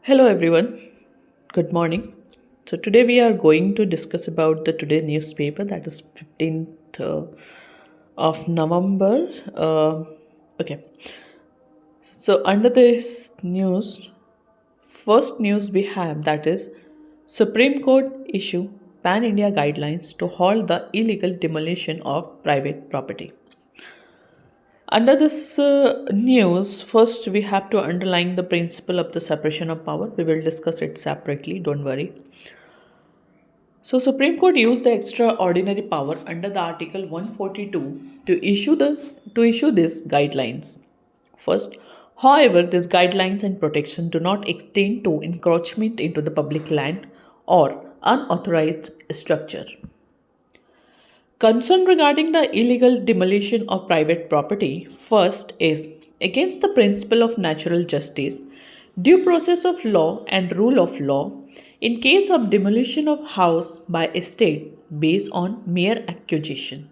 Hello everyone. Good morning. So today we are going to discuss about the today newspaper that is 15th of November. Okay. So under this news, first news we have that is Supreme Court issue pan India guidelines to halt the illegal demolition of private property. Under this news, first we have to underline the principle of the separation of power. We will discuss it separately, don't worry. So Supreme Court used the extraordinary power under the Article 142 to issue these guidelines. First, however, these guidelines and protection do not extend to encroachment into the public land or unauthorized structure. Concern regarding the illegal demolition of private property first is against the principle of natural justice, due process of law and rule of law in case of demolition of house by a state based on mere accusation.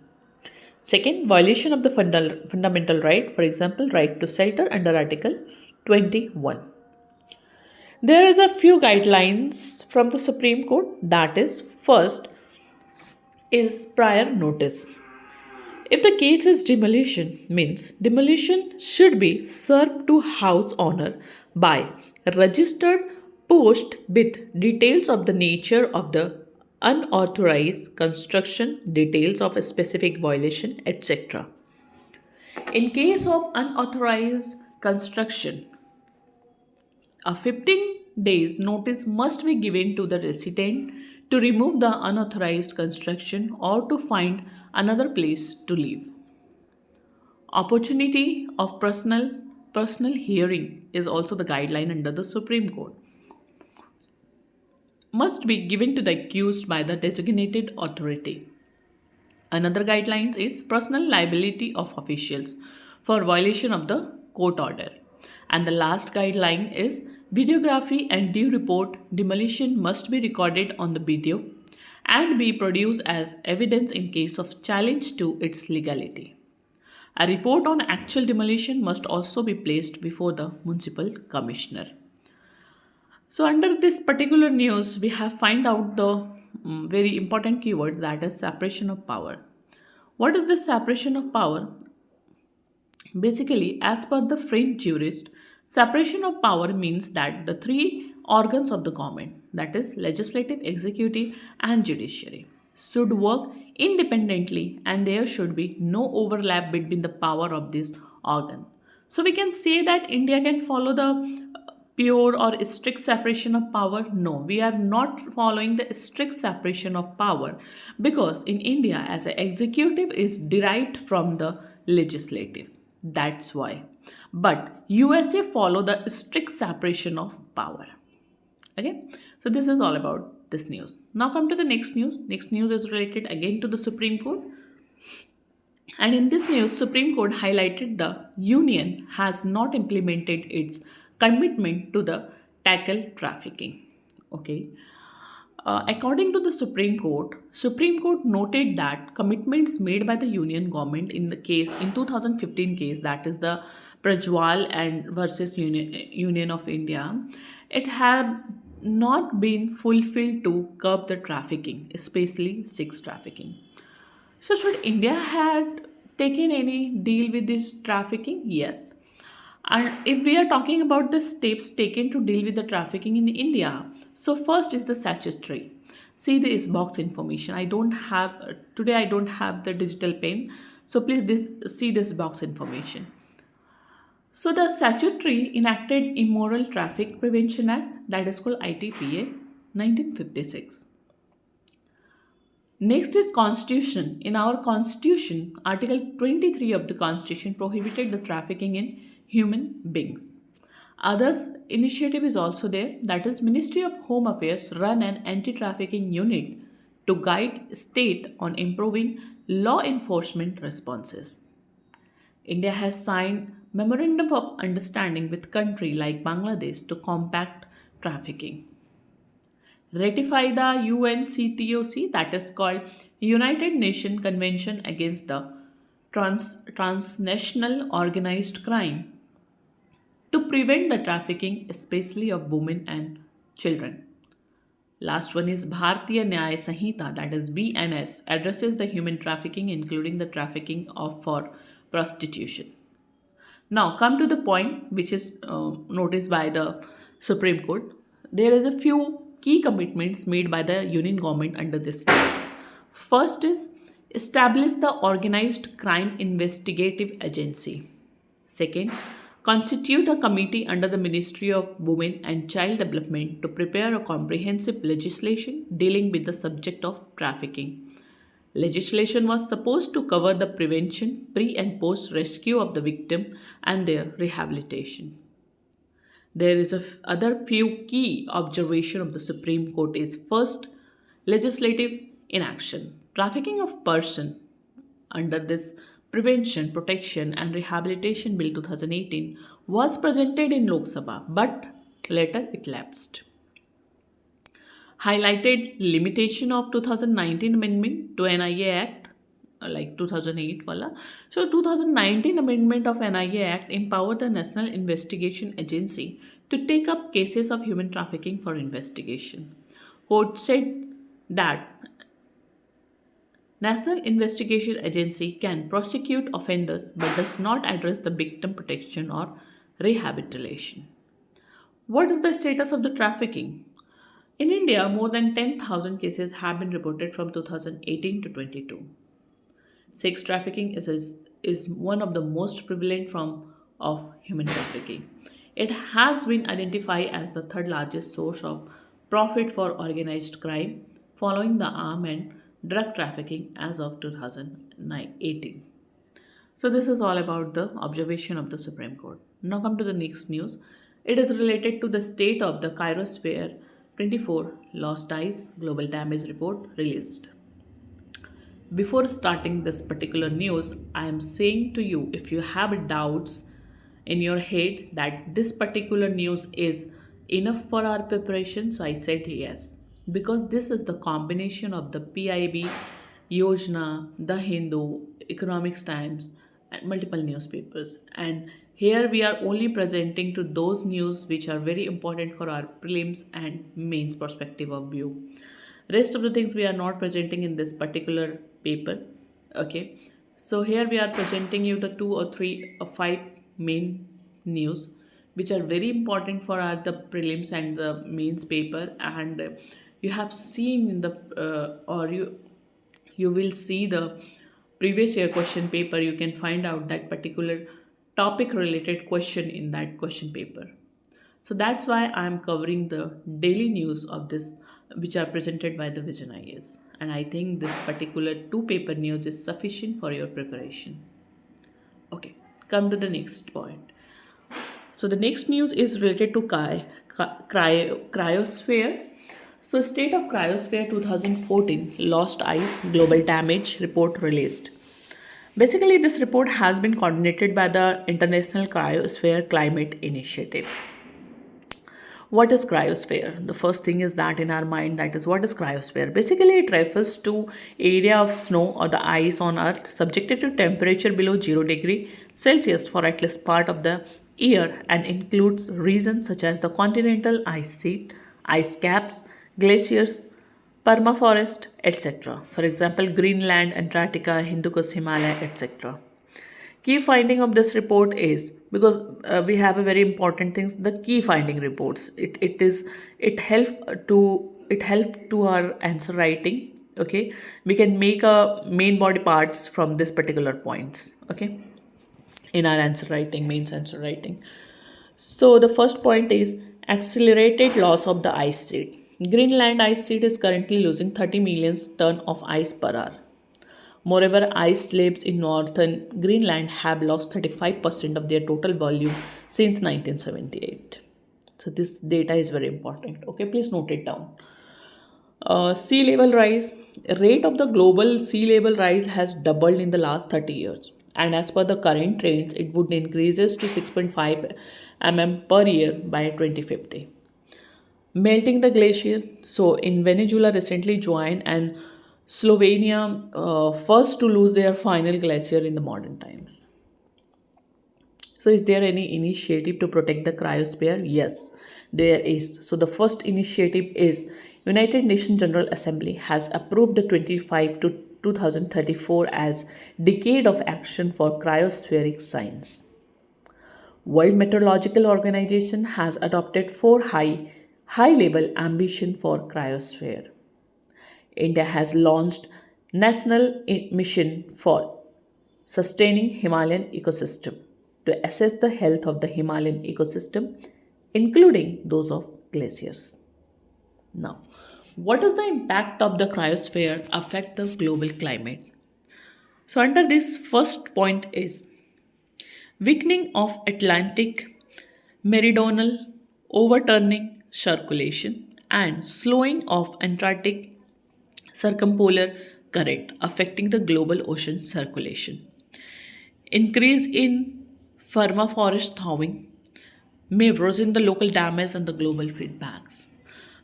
Second, violation of the fundamental right, for example, right to shelter under Article 21. There is a few guidelines from the Supreme Court that is first is prior notice. If the case is demolition, means demolition should be served to house owner by a registered post with details of the nature of the unauthorized construction, details of a specific violation, etc. In case of unauthorized construction, a 15 days notice must be given to the resident to remove the unauthorized construction or to find another place to live. Opportunity of personal hearing is also the guideline under the Supreme Court. Must be given to the accused by the designated authority. Another guidelines is personal liability of officials for violation of the court order. And the last guideline is videography and due report demolition must be recorded on the video and be produced as evidence in case of challenge to its legality. A report on actual demolition must also be placed before the municipal commissioner. So under this particular news, we have find out the very important keyword that is separation of power. What is this separation of power? Basically, as per the French jurist, separation of power means that the three organs of the government, that is legislative, executive, and judiciary, should work independently and there should be no overlap between the power of this organ. So we can say that India can follow the pure or strict separation of power. No, we are not following the strict separation of power because in India as an executive is derived from the legislative. That's why. But USA follow the strict separation of power. Okay, so this is all about this news. Now come to the next news. Next news is related again to the Supreme Court. And in this news, Supreme Court highlighted the union has not implemented its commitment to the tackle trafficking. Okay. According to the Supreme Court noted that commitments made by the union government in the case in 2015 case, that is the Prajwal and versus Union of India, it had not been fulfilled to curb the trafficking, especially sex trafficking. So, should India had taken any deal with this trafficking? Yes. And if we are talking about the steps taken to deal with the trafficking in India, so first is the statutory. See this box information. I don't have today. I don't have the digital pen, so please see this box information. So the statutory enacted Immoral Traffic Prevention Act, that is called ITPA, 1956. Next is Constitution. In our Constitution, Article 23 of the Constitution prohibited the trafficking in human beings. Others initiative is also there, that is Ministry of Home Affairs run an anti-trafficking unit to guide state on improving law enforcement responses. India has signed memorandum of understanding with country like Bangladesh to combat trafficking. Ratify the UNCTOC, that is called United Nations Convention Against the Transnational Organized Crime. to prevent the trafficking, especially of women and children. Last one is Bharatiya Nyaya Sanhita, that is BNS, addresses the human trafficking, including the trafficking of for prostitution. Now, come to the point which is noticed by the Supreme Court. There is a few key commitments made by the Union government under this case. First is establish the organized crime investigative agency. Second, constitute a committee under the Ministry of Women and Child Development to prepare a comprehensive legislation dealing with the subject of trafficking. Legislation was supposed to cover the prevention, pre and post rescue of the victim and their rehabilitation. There is other few key observation of the Supreme Court is first, legislative inaction. Trafficking of person under this Prevention, Protection and Rehabilitation Bill 2018 was presented in Lok Sabha, but later it lapsed. Highlighted limitation of 2019 amendment to NIA Act, like 2008 wala. So 2019 amendment of NIA Act empowered the National Investigation Agency to take up cases of human trafficking for investigation. Court said that National Investigation Agency can prosecute offenders but does not address the victim protection or rehabilitation. What is the status of the trafficking? In India, more than 10,000 cases have been reported from 2018 to 22. Sex trafficking is one of the most prevalent form of human trafficking. It has been identified as the third largest source of profit for organized crime, following the arm and drug trafficking as of 2018. So this is all about the observation of the Supreme Court. Now come to the next news. It is related to the state of the Cryosphere 24 Lost Eyes Global Damage Report released. Before starting this particular news, I am saying to you, if you have doubts in your head that this particular news is enough for our preparation, so I said yes. Because this is the combination of the PIB, Yojana, The Hindu, Economics Times, and multiple newspapers. And here we are only presenting to those news which are very important for our prelims and mains perspective of view. Rest of the things we are not presenting in this particular paper. Okay, so here we are presenting you the two or three or five main news which are very important for our the prelims and the mains paper, and you have seen in the or you will see the previous year question paper. You can find out that particular topic related question in that question paper. So that's why I am covering the daily news of this which are presented by the Vision IAS. And I think this particular two paper news is sufficient for your preparation. Okay, come to the next point. So the next news is related to cryosphere. So State of Cryosphere 2014 Lost Ice Global Damage Report released. Basically, this report has been coordinated by the International Cryosphere Climate Initiative. What is cryosphere? The first thing is that in our mind, that is, what is cryosphere? Basically, it refers to area of snow or the ice on earth subjected to temperature below 0 degree Celsius for at least part of the year, and includes regions such as the continental ice sheet, ice caps, glaciers, permafrost, etc. For example, Greenland, Antarctica, Hindu Kush, Himalaya, etc. Key finding of this report is, because we have a very important things, the key finding reports, it help to our answer writing. Okay, we can make a main body parts from this particular points. Okay, in our answer writing, mains answer writing. So the first point is accelerated loss of the ice sheet. Greenland ice sheet is currently losing 30 million ton of ice per hour. Moreover, ice slabs in northern Greenland have lost 35% of their total volume since 1978. So this data is very important. Okay, please note it down. Sea level rise. Rate of the global sea level rise has doubled in the last 30 years. And as per the current trends, it would increases to 6.5 mm per year by 2050. Melting the glacier. So in Venezuela recently joined, and Slovenia first to lose their final glacier in the modern times. So, is there any initiative to protect the cryosphere? Yes, there is. So, the first initiative is United Nations General Assembly has approved the 25 to 2034 as Decade of Action for Cryospheric Science. World Meteorological Organization has adopted four high level ambition for cryosphere. India has launched national mission for sustaining Himalayan ecosystem to assess the health of the Himalayan ecosystem, including those of glaciers. Now, what does the impact of the cryosphere affect the global climate? So, under this first point is weakening of Atlantic meridional overturning circulation and slowing of Antarctic circumpolar current affecting the global ocean circulation. Increase in permafrost thawing may worsen the local damage and the global feedbacks.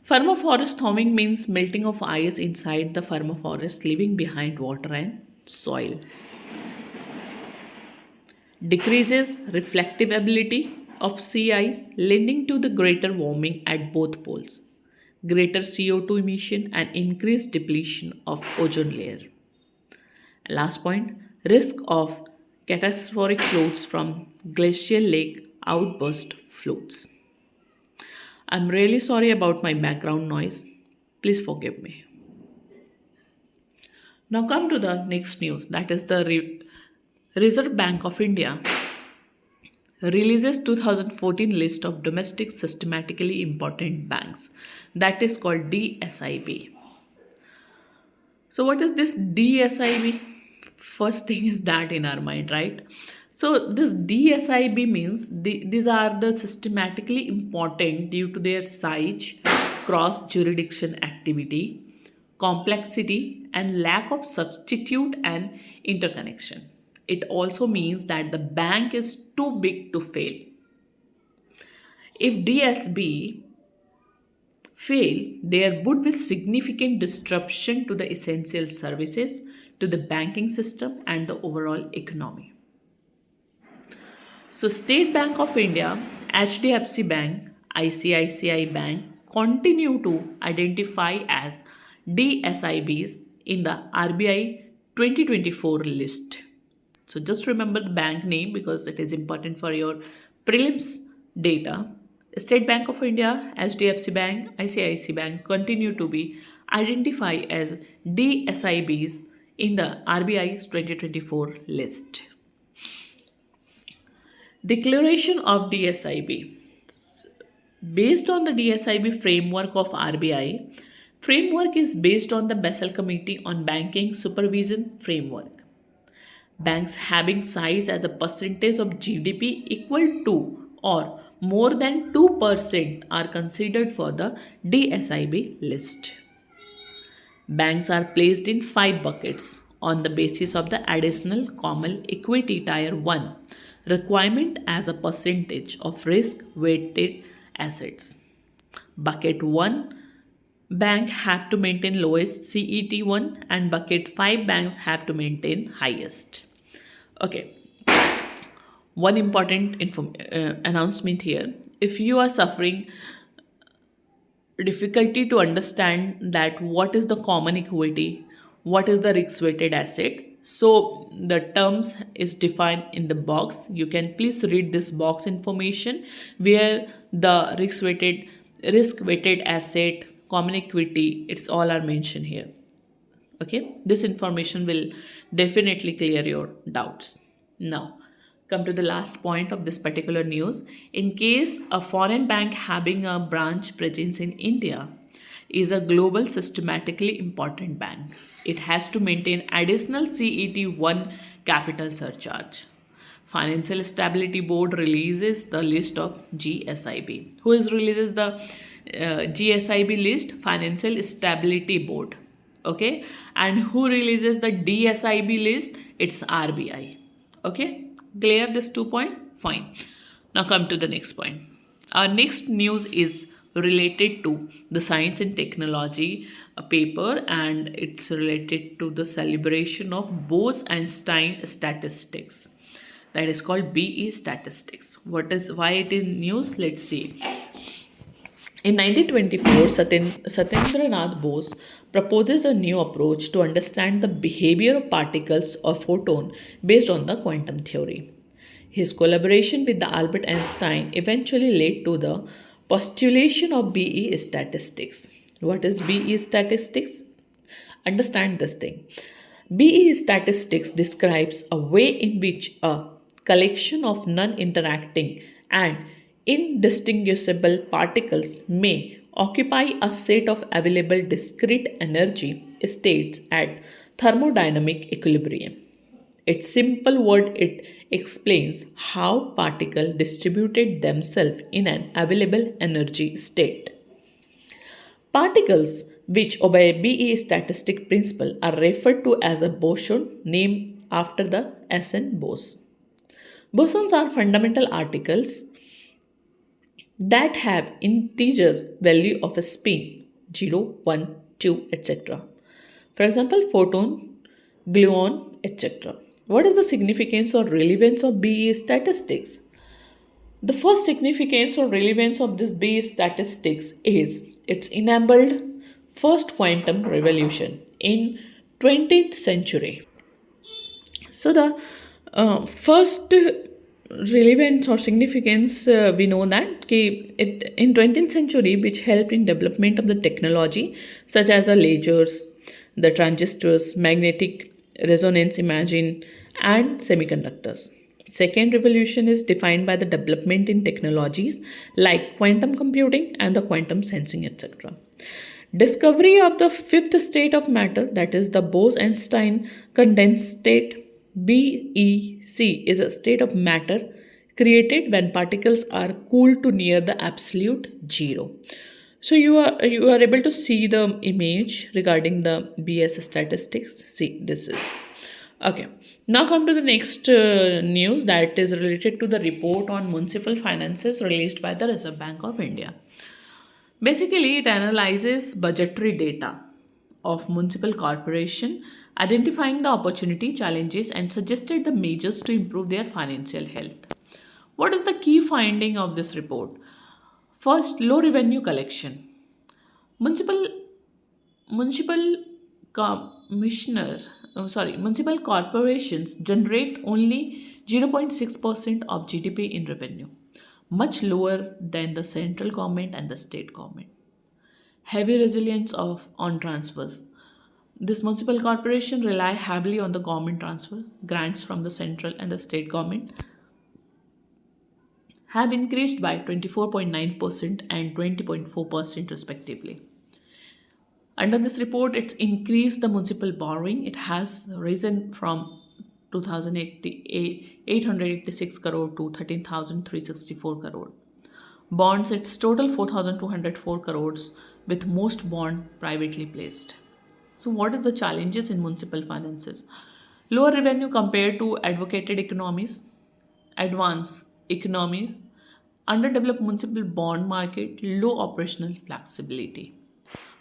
Permafrost thawing means melting of ice inside the permafrost, leaving behind water and soil. Decreases reflective ability of sea ice, leading to the greater warming at both poles, greater CO2 emission, and increased depletion of ozone layer. Last point, risk of catastrophic floods from glacial lake outburst floods. I'm really sorry about my background noise. Please forgive me. Now come to the next news, that is the Reserve Bank of India releases 2014 list of domestic systematically important banks, that is called DSIB. So what is this DSIB? First thing is that in our mind, right? So this DSIB means these are the systematically important due to their size, cross jurisdiction activity, complexity, and lack of substitute and interconnection. It also means that the bank is too big to fail. If DSB fail, there would be significant disruption to the essential services, to the banking system, and the overall economy. So, State Bank of India, HDFC Bank, ICICI Bank continue to identify as DSIBs in the RBI 2024 list. So just remember the bank name because it is important for your prelims data. State Bank of India, HDFC Bank, ICICI Bank continue to be identified as DSIBs in the RBI's 2024 list. Declaration of DSIB. Based on the DSIB framework of RBI, framework is based on the Basel Committee on Banking Supervision Framework. Banks having size as a percentage of GDP equal to or more than 2% are considered for the DSIB list. Banks are placed in five buckets on the basis of the additional common equity tier 1 requirement as a percentage of risk weighted assets. Bucket 1 bank have to maintain lowest CET1 and bucket 5 banks have to maintain highest. Okay, one important announcement here. If you are suffering difficulty to understand that what is the common equity, what is the risk weighted asset, so the terms is defined in the box. You can please read this box information where the risk weighted asset, common equity, it's all are mentioned here. Okay, this information will definitely clear your doubts. Now come to the last point of this particular news. In case a foreign bank having a branch presence in India is a global systematically important bank, it has to maintain additional CET1 capital surcharge. Financial Stability Board releases the list of GSIB. Who is releases the GSIB list? Financial Stability Board. Okay, and who releases the DSIB list? It's RBI. Okay, clear this 2 point? Fine. Now come to the next point. Our next news is related to the science and technology paper, and it's related to the celebration of Bose-Einstein statistics. that is called BE statistics. What is why it is news? Let's see. In 1924, Satyendranath Bose proposes a new approach to understand the behavior of particles or photon based on the quantum theory. His collaboration with the Albert Einstein eventually led to the postulation of BE statistics. What is BE statistics? Understand this thing. BE statistics describes a way in which a collection of non interacting and indistinguishable particles may occupy a set of available discrete energy states at thermodynamic equilibrium. Its simple word it explains how particles distributed themselves in an available energy state. Particles which obey BE statistic principle are referred to as a boson, named after the SN Bose. Bosons are fundamental articles that have integer value of a spin 0, 1, 2, etc. For example, photon, gluon, etc. What is the significance or relevance of BE statistics? The first significance or relevance of this base statistics is it's enabled first quantum revolution in 20th century. So the first relevance or significance we know that it in 20th century which helped in development of the technology such as the lasers, the transistors, magnetic resonance imaging, and semiconductors. Second revolution is defined by the development in technologies like quantum computing and the quantum sensing, etc. Discovery of the fifth state of matter, that is the Bose-Einstein condensed state, BEC, is a state of matter created when particles are cooled to near the absolute zero. So you are able to see the image regarding the BS statistics. See, this is okay. Now come to the next news that is related to the report on municipal finances released by the Reserve Bank of India. Basically, it analyzes budgetary data of municipal corporation, identifying the opportunity, challenges, and suggested the measures to improve their financial health. What is the key finding of this report? First, low revenue collection. Municipal municipal commissioner municipal corporations generate only 0.6% of GDP in revenue, much lower than the central government and the state government. Heavy resilience of on transfers. This municipal corporation rely heavily on the government transfer. Grants from the central and the state government have increased by 24.9% and 20.4% respectively. Under this report, it's increased the municipal borrowing. It has risen from 2,886 crore to 13,364 crore. Bonds, its total 4,204 crores, with most bond privately placed. So, what is the challenges in municipal finances? Lower revenue compared to advocated economies, advanced economies, underdeveloped municipal bond market, low operational flexibility.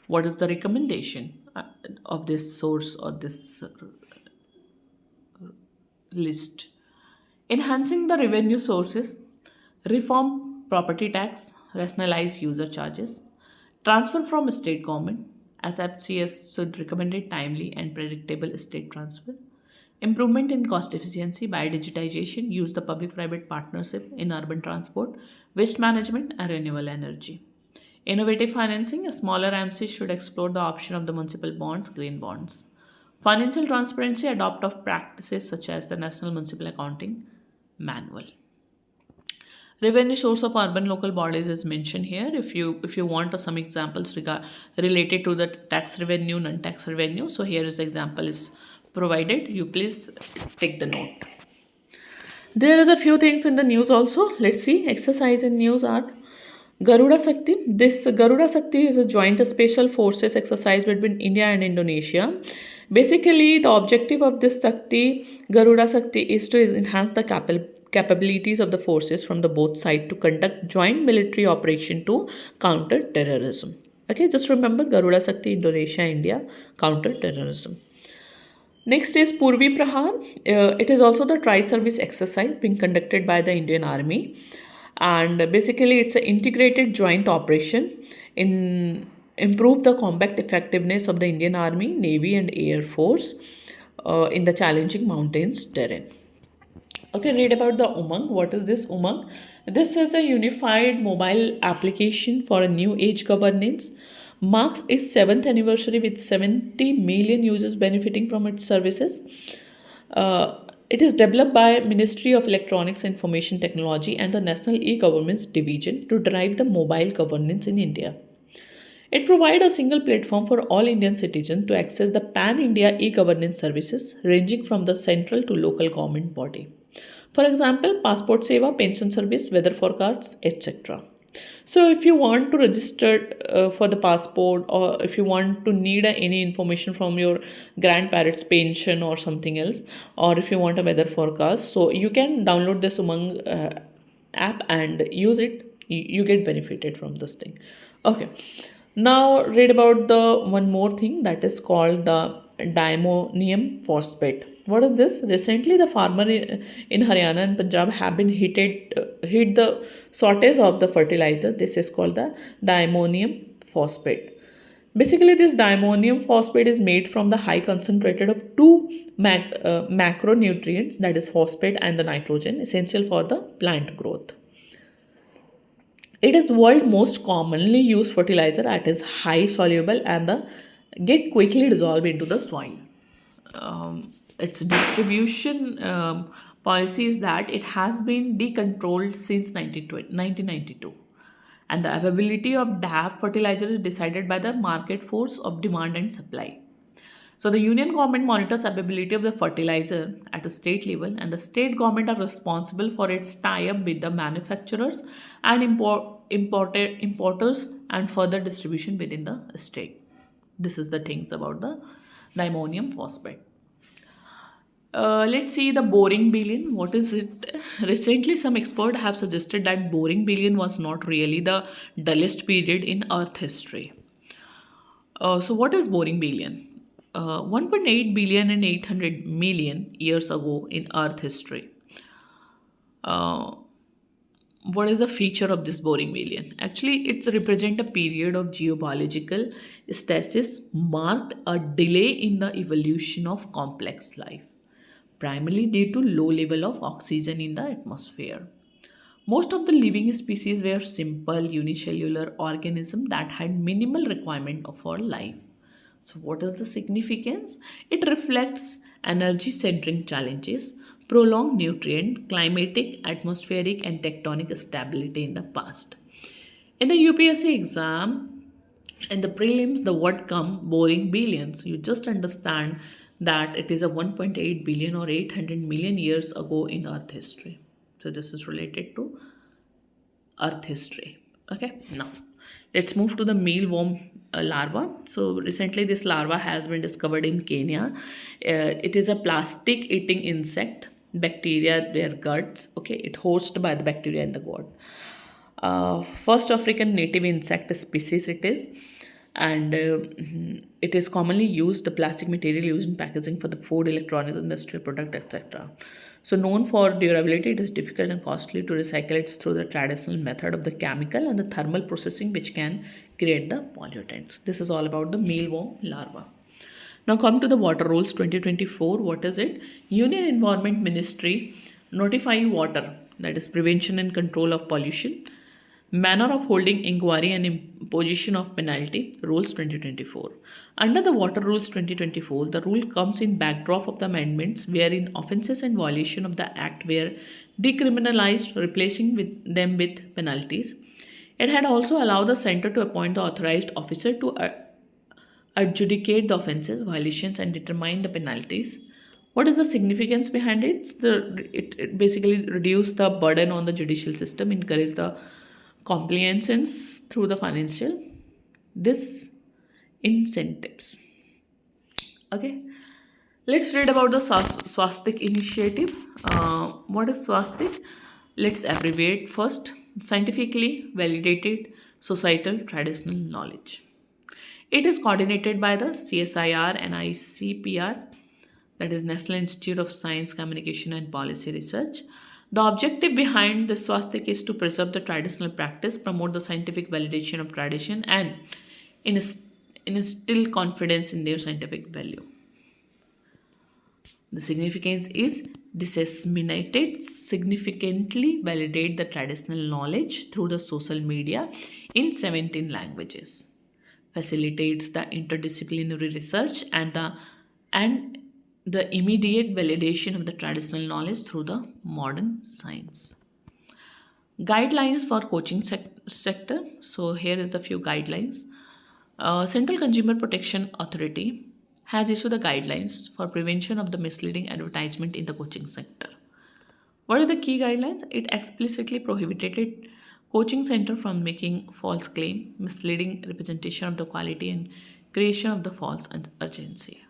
What is the recommendation of this source or this list? Enhancing the revenue sources, reform property tax, rationalize user charges, transfer from state government, as FCS should recommend it timely and predictable state transfer, improvement in cost efficiency by digitization, use the public private partnership in urban transport, waste management, and renewable energy. Innovative financing, a smaller MC should explore the option of the municipal bonds, green bonds. Financial transparency, adopt of practices such as the National Municipal Accounting Manual. Revenue source of urban local bodies is mentioned here. If you want some examples related to the tax revenue, non-tax revenue, so here is the example is provided. You please take the note. There is a few things in the news also. Let's see. Exercise in news are Garuda Sakti. This Garuda Sakti is a joint special forces exercise between India and Indonesia. Basically, the objective of this Sakti, Garuda Sakti, is to enhance the capabilities of the forces from the both sides to conduct joint military operation to counter terrorism. Okay, just remember Garuda Sakti, Indonesia, India, counter terrorism. Next is Purvi Prahar. It is also the tri-service exercise being conducted by the Indian Army, and basically it's an integrated joint operation in improve the combat effectiveness of the Indian Army, Navy, and Air Force in the challenging mountains terrain. Okay, read about the Umang. What is this Umang? This is a unified mobile application for a new age governance. Marks its seventh anniversary with 70 million users benefiting from its services. It is developed by Ministry of Electronics and Information Technology and the National E-Governance Division to drive the mobile governance in India. It provides a single platform for all Indian citizens to access the pan India e governance services ranging from the central to local government body. For example, passport seva, pension service, weather forecasts, etc. So, if you want to register for the passport, or if you want to need any information from your grandparents' pension or something else, or if you want a weather forecast, so you can download this Umang app and use it. You get benefited from this thing. Okay, now read about the one more thing that is called the diammonium phosphate. What is this? Recently the farmer in Haryana and Punjab have been hit the shortage of the fertilizer. This is called the diammonium phosphate. Basically, this diammonium phosphate is made from the high concentrated of two macronutrients, that is phosphate and the nitrogen, essential for the plant growth. It is world most commonly used fertilizer that is high soluble and the get quickly dissolved into the soil. Its distribution policy is that it has been decontrolled since 1992, and the availability of DAP fertilizer is decided by the market force of demand and supply. So the union government monitors availability of the fertilizer at a state level, and the state government are responsible for its tie-up with the manufacturers and importers and further distribution within the state. This is the things about the diammonium phosphate. Let's see the boring billion. What is it? Recently, some experts have suggested that boring billion was not really the dullest period in Earth history. So, what is boring billion? 1.8 billion and 800 million years ago in Earth history. Uh, what is the feature of this boring billion? Actually, it's represent a period of geobiological stasis marked a delay in the evolution of complex life, primarily due to low level of oxygen in the atmosphere. Most of the living species were simple unicellular organisms that had minimal requirement for life. So, what is the significance? It reflects energy centering challenges, prolonged nutrient, climatic, atmospheric, and tectonic stability in the past. In the UPSC exam, in the prelims, the word come boring billions. You just understand that it is a 1.8 billion or 800 million years ago in Earth history. So, this is related to Earth history. Okay, now let's move to the mealworm larva. So recently, this larva has been discovered in Kenya. It is a plastic-eating insect. Bacteria, their guts. Okay, it hosts by the bacteria in the gut. First African native insect species it is, and it is commonly used the plastic material used in packaging for the food, electronics, industrial product, etc. So known for durability, it is difficult and costly to recycle it through the traditional method of the chemical and the thermal processing, which can create the pollutants. This is all about the mealworm larva. Now come to the water rules 2024. What is it? Union Environment Ministry notify water, that is prevention and control of pollution, manner of holding inquiry and imposition of penalty, rules 2024. Under the water rules 2024, the rule comes in backdrop of the amendments wherein offences and violation of the act were decriminalized, replacing them with penalties. It had also allowed the centre to appoint the authorized officer to adjudicate the offences, violations, and determine the penalties. What is the significance behind it? It basically reduce the burden on the judicial system, encourage the compliance through the financial disincentives. Okay, let's read about the swastik initiative. What is swastik? Let's abbreviate first. Scientifically validated societal traditional knowledge. It is coordinated by the CSIR and ICPR that is National Institute of Science, Communication and Policy Research. The objective behind this swastika is to preserve the traditional practice, promote the scientific validation of tradition, and inst- instill confidence in their scientific value. The significance is disseminated, significantly validate the traditional knowledge through the social media in 17 languages, facilitates the interdisciplinary research and the immediate validation of the traditional knowledge through the modern science. Guidelines for coaching sector. So here is the few guidelines. Central Consumer Protection Authority has issued the guidelines for prevention of the misleading advertisement in the coaching sector. What are the key guidelines? It explicitly prohibited coaching center from making false claim, misleading representation of the quality, and creation of the false urgency.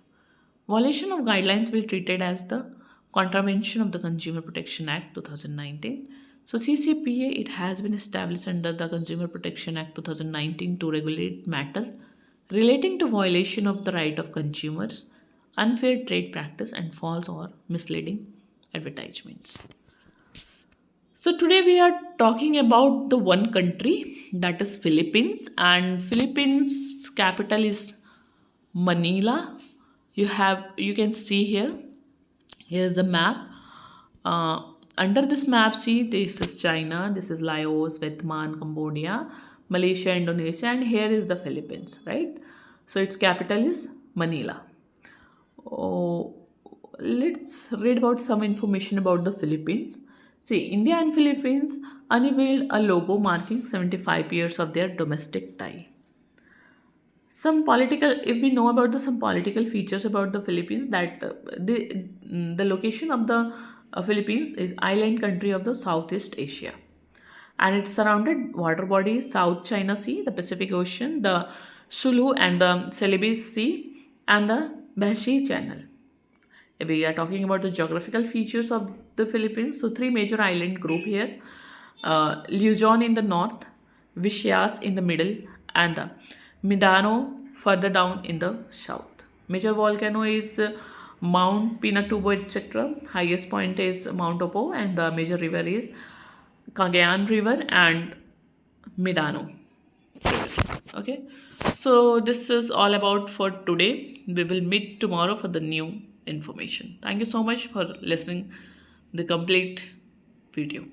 Violation of guidelines will be treated as the contravention of the Consumer Protection Act 2019. So CCPA, it has been established under the Consumer Protection Act 2019 to regulate matter relating to violation of the right of consumers, unfair trade practice and false or misleading advertisements. So today we are talking about the one country, that is Philippines, and Philippines capital is Manila. You can see here. Here's the map. Uh, Under this map, see, this is China, this is Laos, Vietnam, Cambodia, Malaysia, Indonesia, and here is the Philippines, right? So its capital is Manila. Oh, let's read about some information about the Philippines. See, India and Philippines unveiled a logo marking 75 years of their domestic tie. Some political, if we know about the some political features about the Philippines, that the location of the Philippines is island country of the Southeast Asia, and it's surrounded water bodies: South China Sea, the Pacific Ocean, the Sulu and the Celebes Sea, and the Bashi Channel. If we are talking about the geographical features of the Philippines, so three major island group here: Luzon in the north, Visayas in the middle, and the Mindanao further down in the south. Major volcano is Mount Pinatubo, etc. Highest point is Mount Opo, and the major river is Cagayan River and Mindanao. Okay, so this is all about for today. We will meet tomorrow for the new information. Thank you so much for listening the complete video.